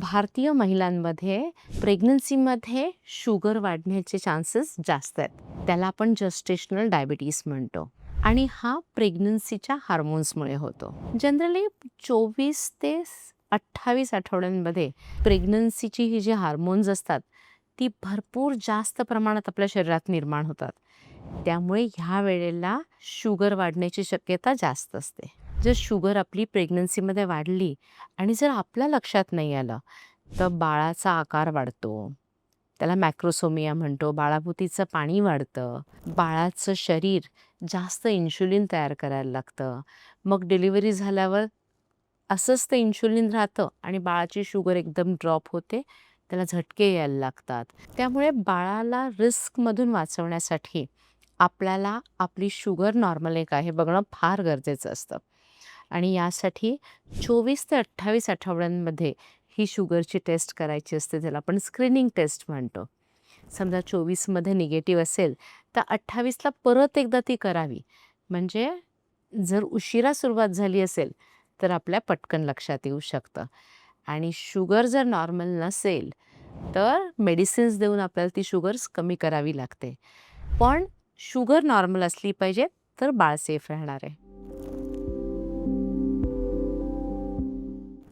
भारतीय महिलांमध्ये प्रेग्नन्सीमध्ये शुगर वाढण्याचे चान्सेस जास्त आहेत. त्याला आपण जस्टेशनल डायबिटीस म्हणतो आणि हा प्रेग्नन्सीच्या हार्मोन्समुळे होतो. जनरली 24 ते 28 आठवड्यांमध्ये प्रेग्नन्सीची ही जी हार्मोन्स असतात ती भरपूर जास्त प्रमाणात आपल्या शरीरात निर्माण होतात. त्यामुळे ह्या वेळेला शुगर वाढण्याची शक्यता जास्त असते. जर शुगर आपली प्रेग्नन्सीमध्ये वाढली आणि जर आपल्या लक्षात नाही आलं तर बाळाचा आकार वाढतो, त्याला मॅक्रोसोमिया म्हणतो, बाळाभोवतीचं पाणी वाढतं, बाळाचं शरीर जास्त इन्शुलिन तयार करायला लागतं. मग डिलिव्हरी झाल्यावर असंच ते इन्शुलिन राहतं आणि बाळाची शुगर एकदम ड्रॉप होते, त्याला झटके यायला लागतात. त्यामुळे बाळाला रिस्कमधून वाचवण्यासाठी आपल्याला आपली शुगर नॉर्मल आहे का हे बघणं फार गरजेचं असतं. आणि यासाठी 24 ते 28 आठवड्यांमध्ये ही शुगरची टेस्ट करायची असते, ज्याला आपण स्क्रीनिंग टेस्ट म्हणतो. समजा 24मध्ये निगेटिव्ह असेल तर 28ला परत एकदा ती करावी. म्हणजे जर उशिरा सुरुवात झाली असेल तर आपल्या पटकन लक्षात येऊ शकतं. आणि शुगर जर नॉर्मल नसेल तर मेडिसिन्स देऊन आपल्याला ती शुगर्स कमी करावी लागते. पण शुगर नॉर्मल असली पाहिजे तर बाळ सेफ राहणार आहे.